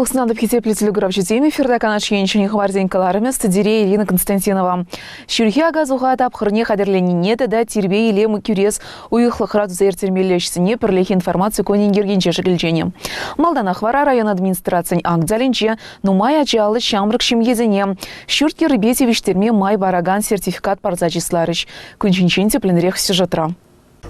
Улуснадып хитеплителю графчетеми эфирда канашкенчине хабарденькаларымыз студия Ирина Константинова. Шүрхе агазуға тапқырне қадерленінеді да тербе елемі күрес уйықлық радузер термелешсіне пірлех информацию коненгергенче жігілжене. Малдана хвара район администрациян аңдзалінче нумай ачалы шамрық шимезене. Шүртке рыбетевиштерме май бараган сертификат парзачисларыш. Күнчинчен тепленрех сюжетра.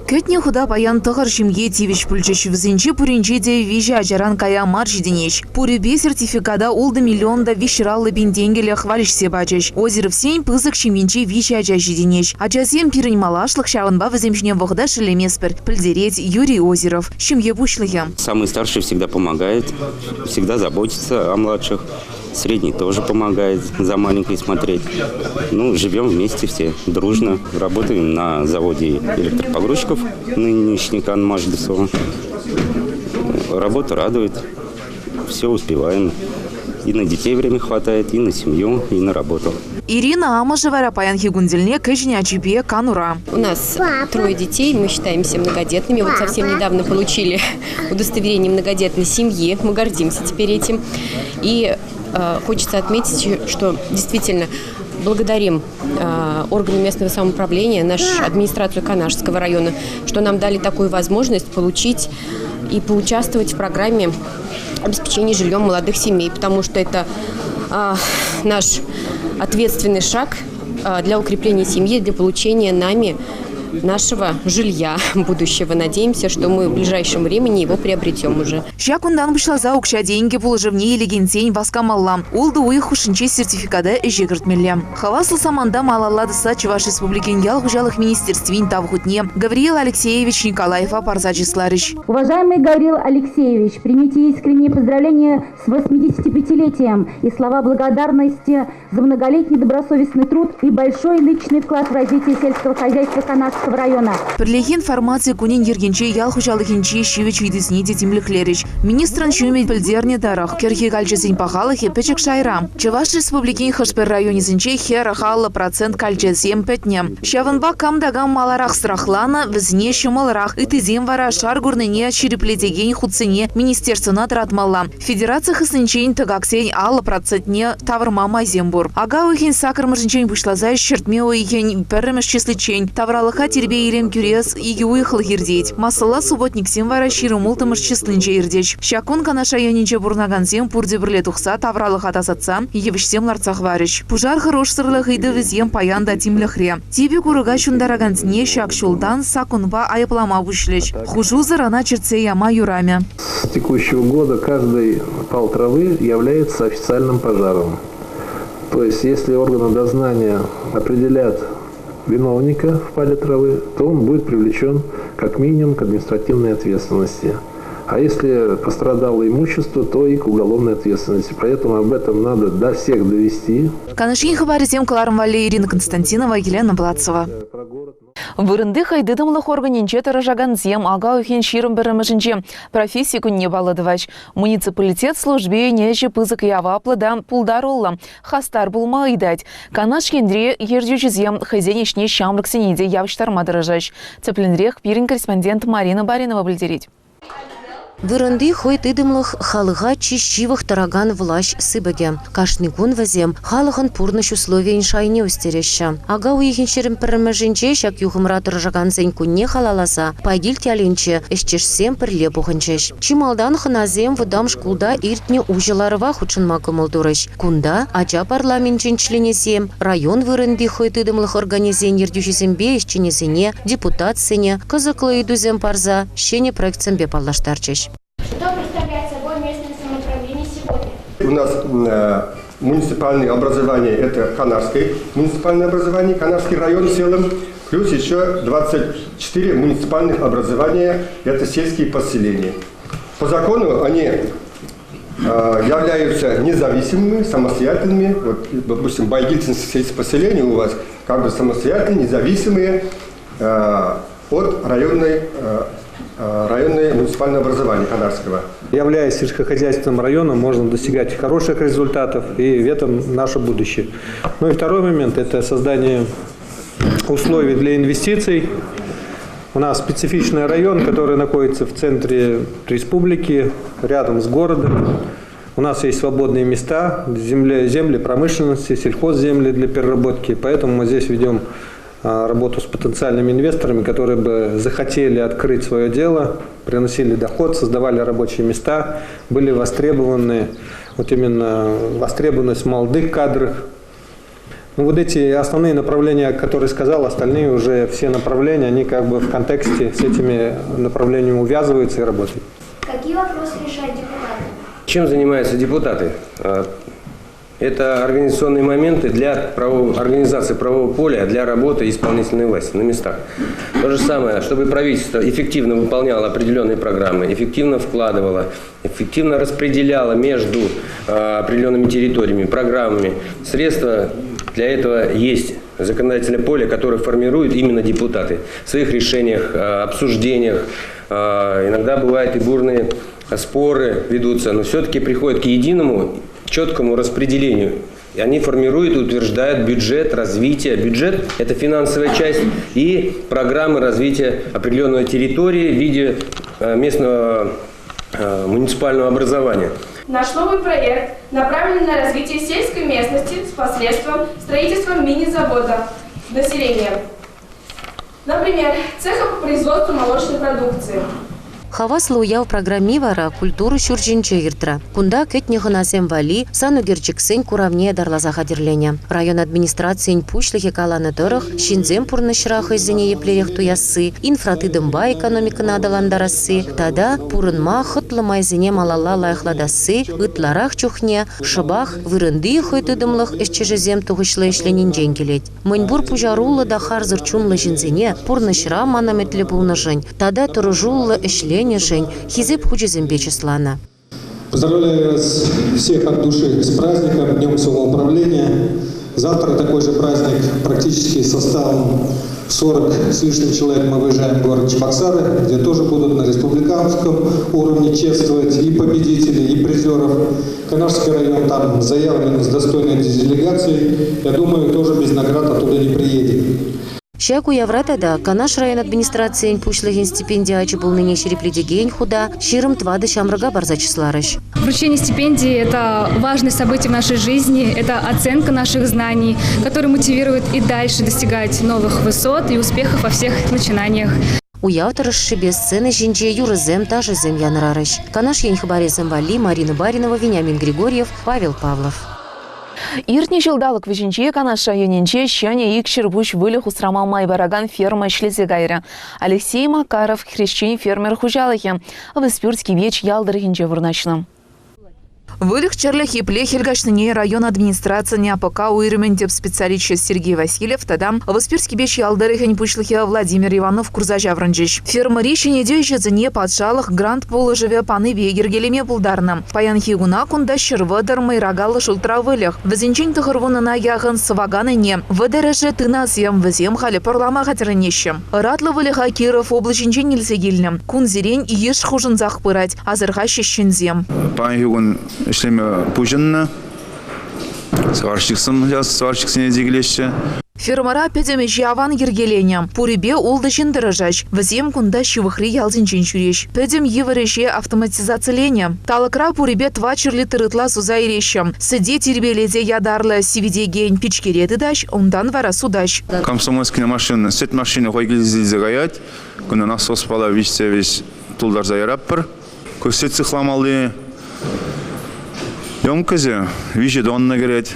Көтне худа паян тығыр шимге тивиш пүлчеш візінче пүрінче де вижа ажаран кая маржи денеш. Пүрібе сертификада олды миллионда вишраллы бенденгелі хвалишсе бачеш. Озеров сень пызык шимінче вижа ажажи денеш. Ажазем пирін малашлық шағынба візімшне вғыда шелемеспір. Пілдерет Юрий Озеров. Шимге бушлығы. Самый старший всегда помогает, всегда заботится о младших. Средний тоже помогает за маленькой смотреть. Ну, живем вместе все, дружно. Работаем на заводе электропогрузчиков, нынешний КАН Машдесова. Работа радует, все успеваем. И на детей время хватает, и на семью, и на работу. Ирина Амажева паян хигундельне кэжне ачипе канура. У нас 3 детей, мы считаемся многодетными. Вот совсем недавно получили удостоверение многодетной семьи. Мы гордимся теперь этим. И хочется отметить, что действительно благодарим органы местного самоуправления, нашу администрацию Канашского района, что нам дали такую возможность получить и поучаствовать в программе обеспечения жильем молодых семей, потому что это наш ответственный шаг для укрепления семьи, для получения нами нашего жилья будущего. Надеемся, что мы в ближайшем времени его приобретем уже. Шакундан бышлаза укша деньги положивне или генсень васкамалла. Улды уих ушинче сертификада эжегіртмелі. Хаваслы саманда малалладыса Чуваш Республикин ялғужалых министерствин тавхутне Гавриил Алексеевич Николаева Парзачисларыч. Уважаемый Гавриил Алексеевич, примите искренние поздравления с 85-летием и слова благодарности за многолетний добросовестный труд и большой личный вклад в развитие сельского хозяйства Канашского района. Пірлеген информация кунен ергенче ялғужалығынче шивич видесіне детимліклеріч. Министран шумет пілдерне дарах. Керхе кальчесін пахалығы печек шайра. Чуваш Республикин хашпер районезінче хер халла процент кальчесен петне. Шавынба камдагам маларах страхлана візне шумаларах. Итізен вара шаргурныне череплетеген худсыне министерствона тратмалла. Федерация хысынчен тагаксен алла процентне таврма майзембур. Ага уйхен сакр мыржынчен бушлазай шертме уйхен пәріміш чесличен. Тавралыха тербе елем күрес иги уйхыл ердеть. Масала субботник сен вара ширу мултымыш числынче ердеч. Шакун канаша янинче бурнаган сен пурде бірле тухса тавралыха тасатса, евішсем ларцах варыш. Пужар хорош сырлы хейді візем паянда тимліхре. Тебе курыга шундараган сне шак шулдан сакунба айыплама бушлеч. Хужу зарана черце яма юраме. С текущего года каждый пал травы является официальным пожаром. То есть, если органы дознания определят виновника в пале травы, то он будет привлечен как минимум к административной ответственности. А если пострадало имущество, то и к уголовной ответственности. Поэтому об этом надо до всех довести. Канашин хабаризем Кларм Вале, Ирина Константинова, Елена Плацова. Вырынды хайдыдымлық органинче таражаган зем ага ухен ширым бірімішінче профессия күнне баладывач. Муниципалитет службе нежі пызык яваплы да пулдар олла. Хастар булма идать. Канаш кендре ердючі зем хазенешне шамрық сенеде явштарма дырыжач. Цепленрех пирин корреспондент Марина Баринова білдерет. Вырынды хой тыдымлых халыға чищивых тараган влаш сыбаге. Кашны гун вазем халыгын пурныш условия шайне устереща. Ага уйхинчерім піріміжінче шак юхымра тұржаган зен күнне халаласа, пайгил тяленче, эшчешсем пірле бұғынчеш. Чималдан хыназем выдам шкулда иртне ужыларыва хучынма кымылдурыш. Кунда ача парламентчен членесем, район вырынды хой тыдымлых организен ердюшесембе эшченесене, депутатсене, кызыклы идузем парза, щене проектсембе паллаштарчеш. Что представляет собой местное самоуправление сегодня? У нас муниципальное образование, это Канарское муниципальное образование, Канарский район в целом, плюс еще 24 муниципальных образования, это сельские поселения. По закону они являются независимыми, самостоятельными. Вот, допустим, Байгильцинское сельское у вас как бы самостоятельные, независимые от районное муниципальное образование Канарского. Являясь сельскохозяйственным районом, можно достигать хороших результатов, и в этом наше будущее. Ну и второй момент – это создание условий для инвестиций. У нас специфичный район, который находится в центре республики, рядом с городом. У нас есть свободные места, земли промышленности, сельхозземли для переработки. Поэтому мы здесь ведем работу с потенциальными инвесторами, которые бы захотели открыть свое дело, приносили доход, создавали рабочие места, были востребованы, вот именно востребованность в молодых кадрах. Ну, вот эти основные направления, которые сказал, остальные уже все направления, они как бы в контексте с этими направлениями увязываются и работают. Какие вопросы решают депутаты? Чем занимаются депутаты? Это организационные моменты для организации правового поля, для работы исполнительной власти на местах. То же самое, чтобы правительство эффективно выполняло определенные программы, эффективно вкладывало, эффективно распределяло между определенными территориями, программами. Средства для этого есть. Законодательное поле, которое формируют именно депутаты в своих решениях, обсуждениях. Иногда бывают и бурные споры ведутся, но все-таки приходят к единому четкому распределению. И они формируют и утверждают бюджет развития. Бюджет – это финансовая часть и программы развития определенной территории в виде местного муниципального образования. Наш новый проект направлен на развитие сельской местности с посредством строительства мини-завода с населением. Например, цеха по производству молочной продукции. Хавас луяв программивара культуру шуржинче иртра. Кунда кетне гынасем вали сану герчиксен куравне дарлаза хадерлене. Район администрациян пушлихе каланы тырых, шинзем пурнышрах изине еплерех туясы, инфратыдымба экономика надаландарасы, тада пурынма хытлы майзине малалла лайхладасы, ытларах чухне, шыбах вырынды хыйтыдымлых эшчежезем тугышлы ишленин женгелет. Мэньбур пужарулы да харзыр чунлы жинзине пурнышра манаметлі пулнышын, тада туружуллы эшле хизеп хучезембе числана. Поздравляю вас всех от души с праздником, Днем самоуправления. Завтра такой же праздник практически составом 40 с лишним человек мы выезжаем в город Чебоксары, где тоже будут на республиканском уровне чествовать и победителей, и призеров. Канашский район там заявлен с достойной делегацией. Я думаю, тоже без наград оттуда не приедет. Щаку Явратада Канаш район администрациян пушлыгин стипендия ачы был ныне шерепледегень худа, ширым твады шамрага барза числарыш. Вручение стипендии – это важное событие в нашей жизни, это оценка наших знаний, которая мотивирует и дальше достигать новых высот и успехов во всех начинаниях. У явтарышы без сцены жинче юрызем тажызем янрарыш. Канаш ень хабарезем вали Марина Баринова, Вениамин Григорьев, Павел Павлов. Иртне жылдалық вежінче Канаш районенче шәне икшір бұш вылық ұсрама майбараган ферма шлезе гайры. Алексей Макаров хрещен фермер хужалығы. Выспюртский веч ялдырыгенче вырначным. Вылық черлях и плехельгашныне район администрации АПК уйрымен деп специалист Сергей Васильев, тадам Выспюртский веч ялдырыгень пушлыхе Владимир Иванов курза жаврынчыш. Ферма решение дежезіне падшалық грант полы живе паны вегергелеме пулдарным. Паян хигуна кунда шырвыдыр майрагалы шултра вылық. Візінчен тұғырвынына яғын сываганыне. Выдырышы тынасем візем халі парлама қатырынеші. Ыратлы вылыға Киров облачынчен нельсегілнім. Кун зерен еш хужынзақ пырать, азырға шешшінзем. Ишлеме пужынна, сварщиксым яз сварщиксыне дегелеші. Фермара педеме жаван ергелене. Пурибе улды жындырыжач. Візем кунда шивыхри ялзинчен чуреш. Педем евареше автоматизациялене. Талыкра пурибе твачырли тырытла суза ирешем. Сыде тербеледе ядарлы сивидеген пичкереті даш, ондан вара судаш. Комсомольская машина, сет машина қойгелізді гаят. Күні насос пала виш тулдар зайраппыр. Көсет цихламалы. Ёмказе, вижу донна греть.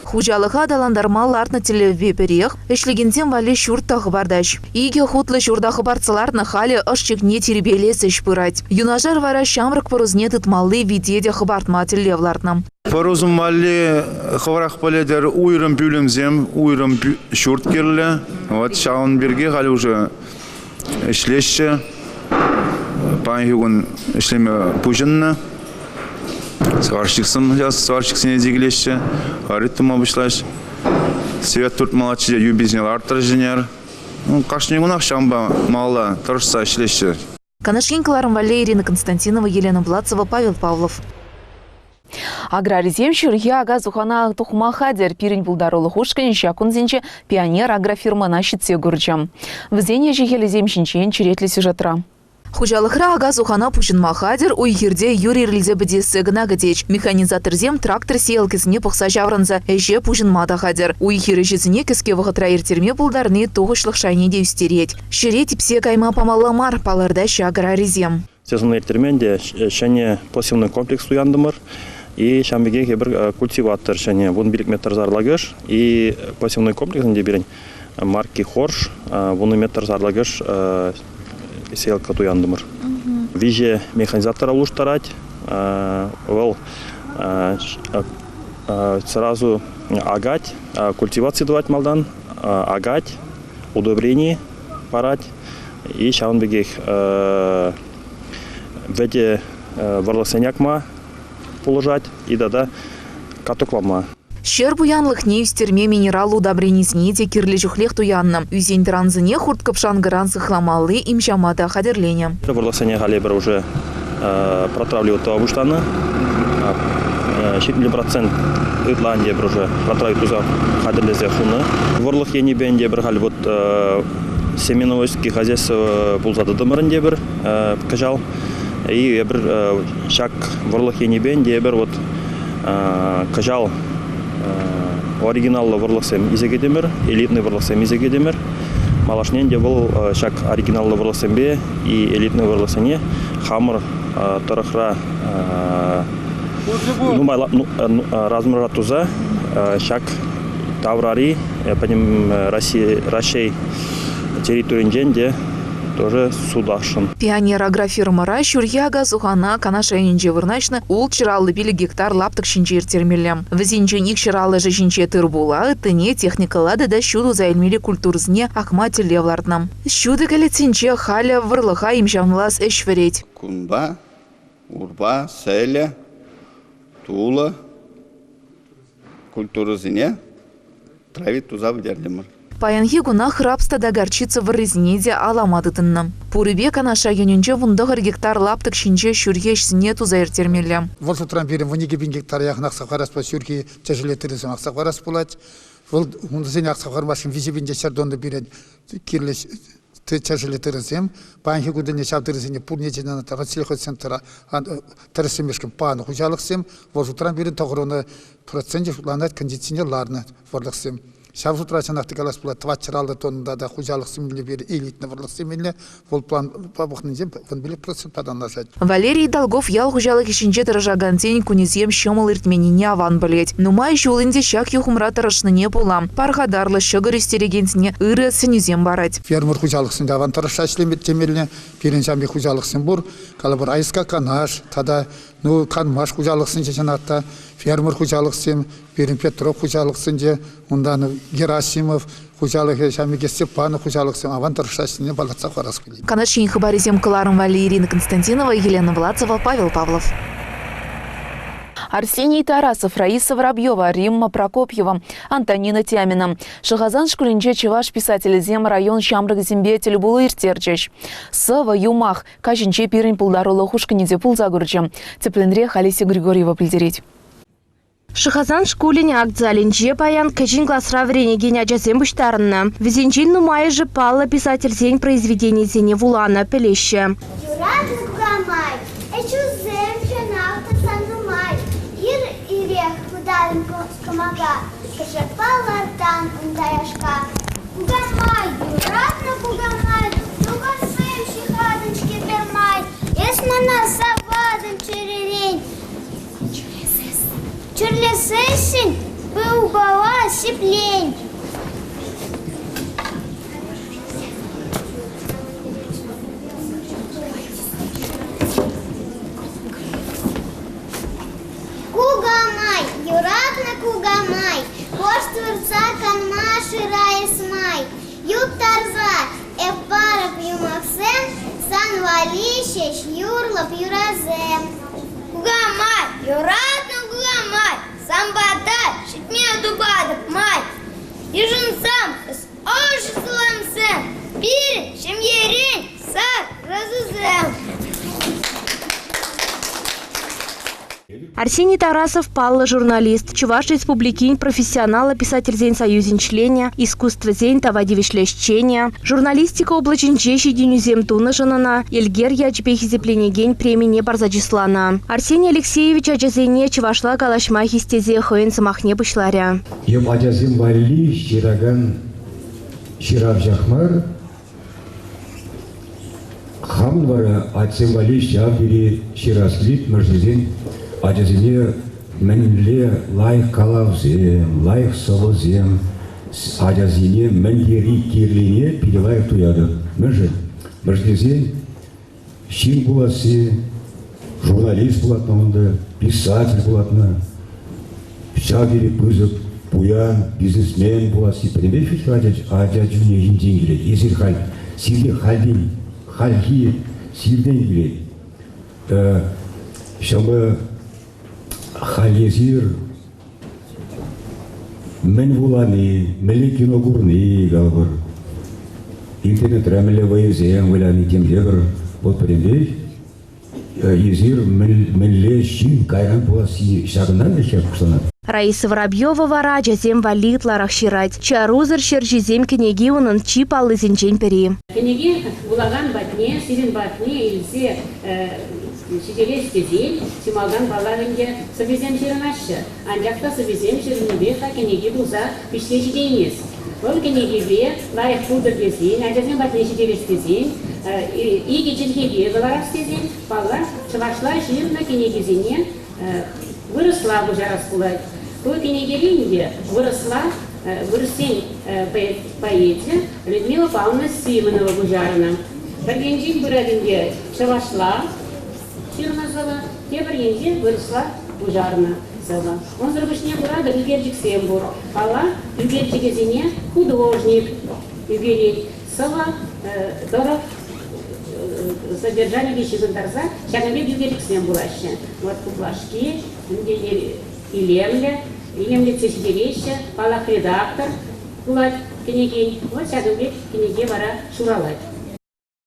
Хужалыға даландармаларны телеве перех, эшлегензем вали шуртағы бардаш. Иге хутлы шурдағы барцыларны халі ашчекне тербелесі шпырать. Юнажар вара шамрық порузне тытмалы видеде хыбартма телевларным. Порузым вали хварах поледер уйрым пюлемзем, уйрым шурт керлі. Вот шаун берге халі уже эшлеші. Панхигун эшлеме пужынна. Сварщиксым яз сварщиксыне дегелеші. Арыттым обышлаш. Свет турт малачы юбизнел артыржынер. Кашнегунақ шамба мала тұрышса эшлеші. Канашкинкаларым вале Ирина Константинова, Елена Блацова, Павел Павлов. Аграризем шүрге ага зухана тухма хадер пирень булдарулы хушкан шакунзенче пионер агрофирма на щитсе гурджам. Взене жихелезем шинчен черетли сюжетра. Хужалыхра ага сухана пушинма хадер уйхирде Юрий Рильзебедесі гнагадеч. Механизаторзем трактор сейлкесіне пықса жаврынса әже пушинмада хадер. Уйхиры жезіне кіске вғытра ертерме бұлдарны тоғышлық шайне де үстерет. Шыре типсе кайма памаламар паларда шагыра резем. Сезонный ертерменде шәне посевной комплекс уяндымыр. И шамбеге бір культиватор шәне 1 билік метр зарлагыш. И посевной комплексінде берін марки Хорш 1 метр зарлагыш сейлка туяндымыр. Виже механизатора луштарать, сразу агать, культивации давать малдан, агать, удобрение парать и шаунбегех веде варласенякма положать и дада катоклама. Щер буянлық не үстерме минерал удобренесіне де кирлі жүхлех туянным. Үзен транзыне хурт капшан гыран сыхламалы имшамада хадерлене. Варласене галебір уже протравливают то обуштаны. 70% Ирландия бір уже протравит туза хадерлезе хуны. Ворлық ені бенде бір хал вот семеновойский хозяйство пулзады дымырынде бір кажал. И бір шак ворлық ені бенде бір вот кажал оригиналлы варласем изегедемер, элитный варласем изегедемер. Малашненде был шак оригиналлы варласембе и элитный варласене хамыр тарахра размыра туза шак таврари по ним Россия территориенде тоже судашын. Пионер агрофирмара Шурьяга Зухана канашайнинже вырначны ул чыраллы билі гектар лаптық шинчер термелем. Візенчен ик чыраллы жышинче тыр була, тыне техникалады да шуду зайлмели культурзне акма телевлардным. Шуды калетсенче халя вырлыха имшамлас эшвереть. Кунба, урба, селя, тула, культурзне травит туза вдерлемыр. Паянхи гунах рабста да горчица в резнеде аламадытынна. Пурыбе канаша юненче вундагар гектар лаптык шинче шурьеш снету заиртермелем. Вот утром берем в 2 гектар яхнах сахарас по сюрки тяжелетерезем сахарас пулать. Вот ундазень сахар машин визибинде сардонда берет кирлес тяжелетерезем. Паянхи гудене шавтерезене пурнечена на тарасилхот центра тересемешкем пану хужалыксем. Вот утром берем тогроны процентов ланат кондиционерларны ворлыксем. Шав утра чанақтыкалас бұла 2 чыралды тонында да хужалық семілі бері элитні варлық семілі ол план пабықнызем 1% паданлашады. Валерий Долгов ял хужалық ішінче тырыжаган тень күнезем шомыл иртменіне аван білет. Нумай жолынде шак юхумра тырышныне болам. Парғадарлы шығыр істерегенсіне ыры сінезем барад. Фермер хужалықсында аван тырыша ішлемет темеліне перенжамбе хужалықсын бұр. Калабыр айска канаш, тада канмаш хужалықсынче жанатта. Фермер хужалықсын, Перин Петров хужалықсынче, ондан Герасимов, хужалығы Шамиге Степанов хужалықсын, аван тырышасыне балатса қарас келейді. Канашин хабаризем Кыларым Валерина Константинова, Елена Владцова, Павел Павлов. Арсений Тарасов, Раиса Воробьева, Римма Прокопьева, Антонина Тямина. Шахазан шкулинче чеваш писатель зем район Шамрак зембе телебулы иртерчеш. Сава Юмах, кажинче пирин пулдарулы хушканиде пулзагурча. Тепленре Халиси Григорьева пильдерить. Шахазан шкулине акцалинче паян качин классра врене геня джазем буштарна. Везенчин нумай же пала писатель зень произведений зене Вулана Пелеще. Чурлесесень, пылбала сиплень. Кугамай, юратна кугамай, кош творца канма ширая смай. Ют тарза, эпарак юмаксен, сан валищеш, юрлап юразем. Кугамай, юратна кугамай, самбата, шитме дубадок май. Ежинсам, с ошислам сен, пирин, шемьерень, сар, разузем. Арсений Тарасов паллы журналист. Чуваш республикин профессионала писательзень союзин чления, искусство зень тавадивишлещения, журналистика облаченче щединюзем тунажанана, Эльгер ячпехизепленегень премии Барзаджислана. Арсений Алексеевич аджазене чувашла галашма хистезе хоен самахне бушларя. Ем аджазем вали щираган щирав жахмар хамвара ацем вали щабири щирасклит маждезен аджазене менле лайх калавзем, лайх солозем, аджазене мендери кирлене пилелайх туяды. Маждезен щин буласы, журналист булатна, писатель булатна, щабири пызык, буян, бизнесмен буласы. Понимаешь, что аджазене жинжен келет. Езір хал, сирде халден, халхи сирден келет. Шамы халезир мен буланы, меле кино гурны галбыр. Интернет рамеле вайзем выланы темдебр. Вот понимаешь? Езир менле щин кайран буласы шагынан еще кусана. Раиса Воробьева вара жазем валит ларах ширать. Чарузыр шержизем кенеги унын чип аллы зинчен пери. Кенеги булаган батне, сирин батне, илсе шителес кезель, сималган баларынге собезем ширынашы. Анжакта собезем ширыныбе ха кенеги буза пишле жидейнес. Ол кенеги бе лайх пудыр кезень, ажазем батне шителес кезень, и гечелхеге баларах сезень, балар чывашла жирна кенеги зене выросла бужарас пулать. Той кенегелинге выросла, вырастень поэте Людмила Павловна Симонова бужарна. Баргенжин бурадинге чывашла, Чернозала, Тебрензе выросла бужарна сала. Он зарубышне бурада Югерчик Сембур. Пала Югерчике зене художник Югерей. Сала дорог содержание вещи зандарза. Чагамбек Югерчик Сембулаще. Вот куплашки, илемле цесидереща, палах редактор, кулать кенегень. Вот чагамбек кенеге вара шуралать.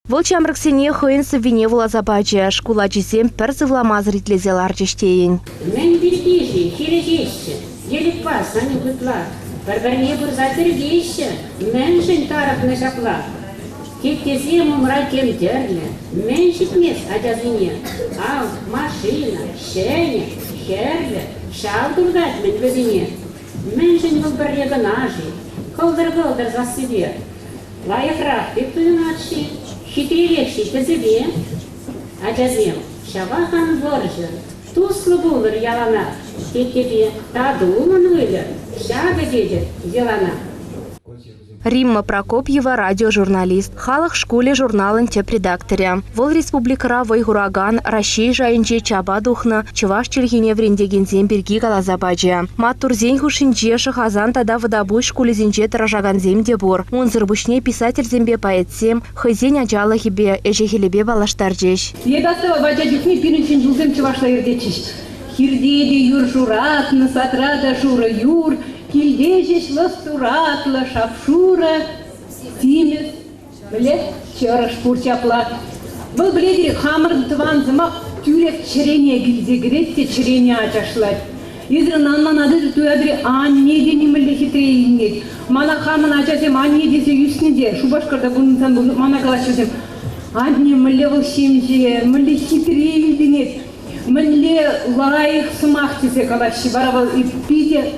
Волчам раксене хоенсы вине влазабача, шкула чизем перзывлама зритлезе ларчештейн. Мен биргиши, хирежище, елик пас, ани гытла, барбарне бурза тергище, мен жен тарах не шапла. Кеттезе мумра кемдерле, мен шитмес аджазине, ау, машина, шене, херле, шал тургать мен везине. Мен жен вылбаррега нажи, колдыр-колдыр за себе. Лайфрах пиктуюначи, хитререкший кезебе, аджазем, шавахан воржер, туслы булыр ялана, кеттебе, тадулын вылер, шага дедер, зелана. Римма Прокопьева радиожурналист. Халық школе журналын теп редакторя. Вол республикара войгураган Рашей жайынче чаба духна чываш чельхине врендегензен берги галазабаджа. Матурзен хушинче шахазан тада выдабуй школе зенче таражаганзем дебор. Он зарбушне писатель зембе поэтсем, хайзен аджала хибе, эжехелебе балаштарджеш. Едастава баджадюкни пиринчин жулзем чывашла ердечиш. Хирдеде юр журат, насатрада жура юр, Кильдежиш ластуратла шапшура, тимет, блед, чараш пурчапла. Был бледер хамр тван зама тюрек черене гильзегретте черене ачашлать. Изран анман адыр туядри аннеде немелде хитрейинет. Мана хаман ачасем аннедесе юснеде. Шубашкарда бунсан бун мана калашасем. Анне мле волшемже, мле хитрейинет. Мле лайх смахтисе калаши баравал и пите.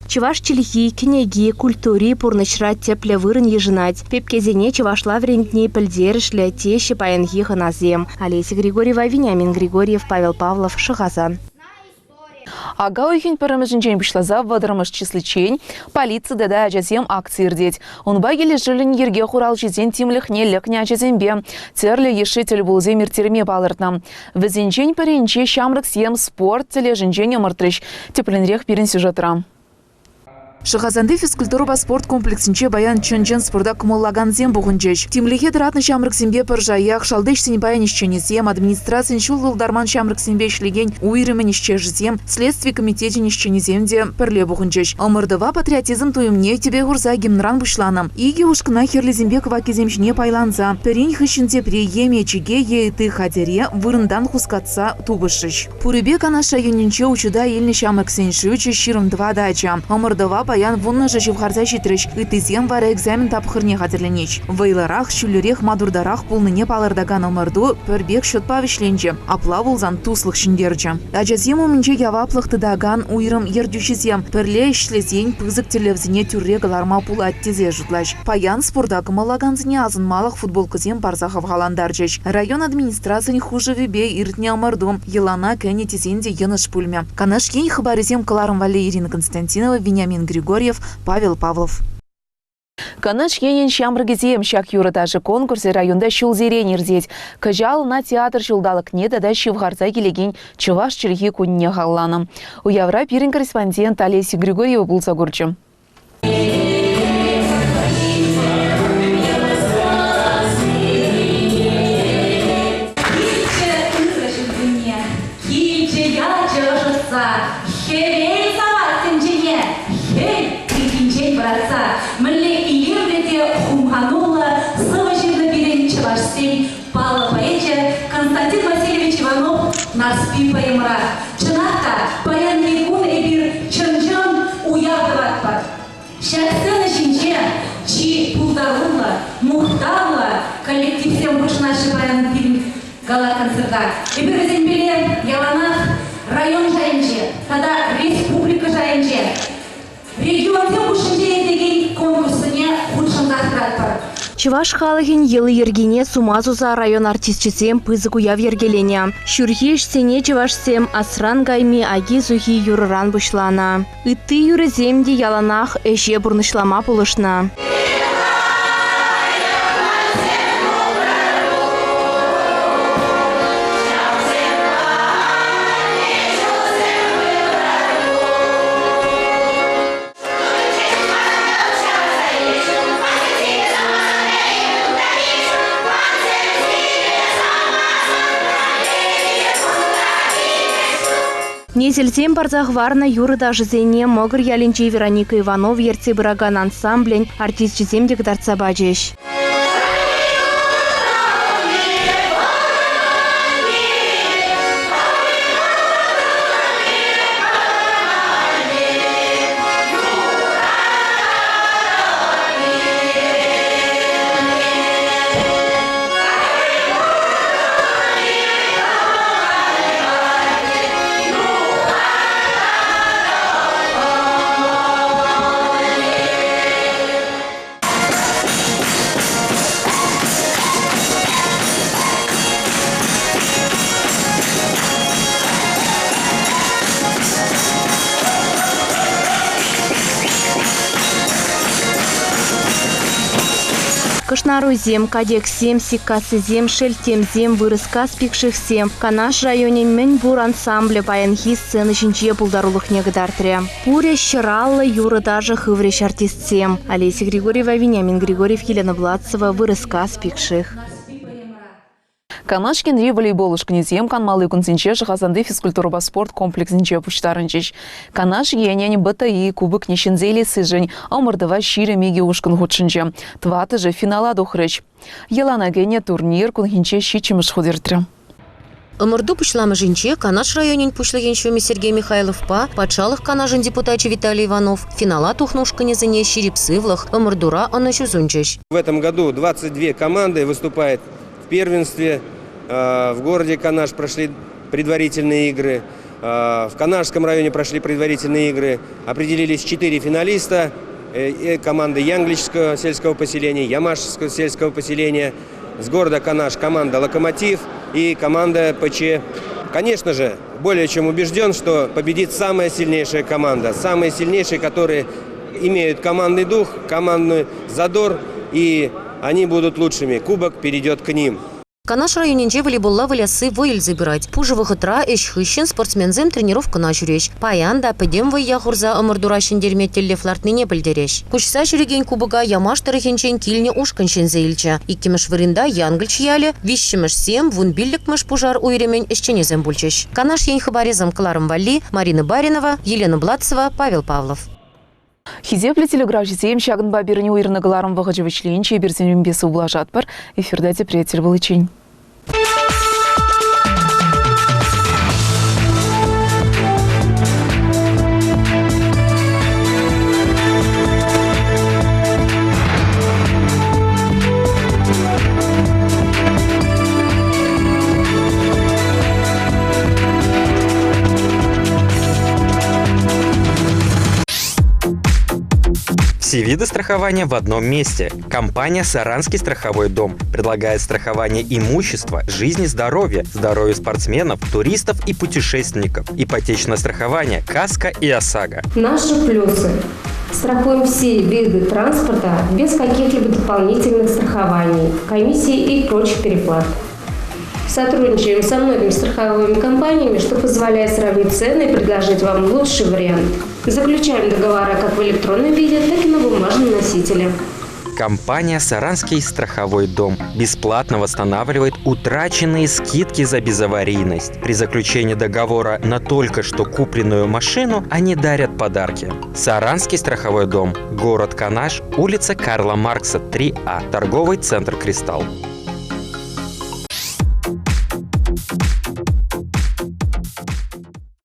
Чываш чилихи, кенеги, культури пурнычрать тепле вырын ежинать. Пепкезене чывашла врендни пельдерышле тещи паянги ханазем. Олеся Григорьева, Вениамин Григорьев, Павел Павлов, Шахазан. Ага уйхин парамыжынчен бишлаза вадырмыш числичень, полиция дада ажазем акции рдеть. Он багили жилин ерге хурал жизен тимлих нелек не ажазембе. Терли ешитель булзе миртерме балыртна. Везенчень паренче шамрак съем спорт теле жинчень омыртрыш. Тепленрех пирен сюжетрам. Шахазанды физкультура спорт комплексинче баян чөнчен спорта кумаллаган зем бугунчеш. Тимлихе дратны шамрык симбе пыржаях, шалдыш син баян исченезем, администрациян шул дарман шамрык симбе ишлеген уйрымен исчежезем, следствие комитете исченеземде перле бугунчеш. Омырдыва патриотизм туюмне тебе гурза гимнран бушланым. Иги ушкына Херлизембекова кеземшне пайланза. Перень хыщинте приеме чиге ейты хадере вырындан хускатса тубышыш. Пурыбек анаша юнинче учуда елни шамрык сеншуче ширым 2 дача. Омырдыва баян вунна же шивхарза шитрыш. Итызем вара экзамен тапхырне хадерленеч. Вайларах, шүлерех, мадурдарах пулныне палырдаган омырду пөрбек шотпа вишленче. Апла вулзан туслых шиндерче. Ажазем уминче яваплых тыдаган уйрым ердюшизем. Перле ишлезень пызык телевзине тюрре галарма пулат тезе жутлаш. Паян спорда кымалаганзіне азын малых футболкызем барзахов галандарчеш. Район администрациян хуже вебе иртне омырду. Елана кәне тезенде еныш пульме. Канаш ень хабарезем каларым вале Ирина Константинова, Вениамин Григорьев, Павел Павлов. Канаш енен шамрыгезем шак юрыташы конкурсе районда шулзерен ирзеть. Кажал на театр шулдалық неда да шивгарза келеген чуваш чилхи кунне халланым. У Явра пирин корреспондент Олеся Григорьева булса гурчу. Константин Васильевич Иванов наспи поимра. Чынакта паян егун эбир чынжан уявдыватпат. Шәксен ішінче чи пулдарула, мухтаула коллективсем бушнаши паян фильм гала концерта. Эбир зенбеле яланах район жайынче, тада республика жайынче. Регионсем бушынче етеген конкурсыне худшын захтратпар. Чуваш халыгин елы ергене сумазуза район артистчесем пызык уяв ергелене. Шүрхеш сене чувашсем асран гайми аги зухи юрыран бушлана. Ытты юрыземде яланах эше бурнышлама пулышна. Незельтем барзах варна юры даже зене могыр ялинчи Вероника Иванов ерце быраган ансамблен артист чизем дегдарца баджеш. Кышнарузем, кадексем, сиккасызем, шельтемзем, вырыска спикшихсем. Канаш районе мен бур ансамбле паянхи сцены шинче пулдарулых негдартря. Пуре щыраллы юры даже хывреш артистсем. Олеся Григорьева, Вениамин Григорьев, Елена Бладцева, вырыска спикших. Канаш кенри волейбол шкнезем канмалы кунсенче Шахазанды физкультура спорт комплексинче пуштарынчеш. Канаш енен БТИ кубок нещензели сыжень, а мордова шире меги ушкан худшинче. Тваты же финала духрыч. Елана гене турнир кунхинче щичимыш худертря. Ымырду пушламы жинче Канаш районин пушлыгеншуми Сергей Михайловпа, патшалых Канашын депутачы Виталий Иванов, финала тухнушканезыне щирипсывлых, ымырдура анашузунчеш. В этом году 22 команды выступает в первенстве. В городе Канаш прошли предварительные игры. В Канашском районе прошли предварительные игры. Определились 4 финалиста. Команда Янгличского сельского поселения, Ямашского сельского поселения. С города Канаш команда «Локомотив» и команда ПЧ. Конечно же, более чем убежден, что победит самая сильнейшая команда. Самые сильнейшие, которые имеют командный дух, командный задор, и они будут лучшими. Кубок перейдет к ним. Канаш районинче волейболла вылясы войл забирать. Пужевых утра эшхыщен спортсмензем тренировка на жүреш. Паянда педем вая хурза омырдурашын дерметтелле флартныне білдереш. Кучса жүреген кубыга ямаш тарихенчен килне ушканчен зейлче. Иккемеш вырында янгылч яле, вишчемеш сем, вун билликмеш пужар уйремень эшченезем бульчеш. Канаш ень хабарезам Кларом Валли, Марина Баринова, Елена Блатцева, Павел Павлов. Хизепле телеграф-житеем шагын бабирни уйрны галарым вағыжывычлейін чеберзенен бесі улажат бар. Эфирда деприятель был ичень. Все виды страхования в одном месте. Компания «Саранский страховой дом» предлагает страхование имущества, жизни, здоровья, здоровья спортсменов, туристов и путешественников, ипотечное страхование, каско и ОСАГО. Наши плюсы. Страхуем все виды транспорта без каких-либо дополнительных страхований, комиссий и прочих переплат. Сотрудничаем со многими страховыми компаниями, что позволяет сравнить цены и предложить вам лучший вариант. Заключаем договора как в электронном виде, так и на бумажном носителе. Компания «Саранский страховой дом» бесплатно восстанавливает утраченные скидки за безаварийность. При заключении договора на только что купленную машину они дарят подарки. «Саранский страховой дом», город Канаш, улица Карла Маркса, 3А, торговый центр «Кристалл».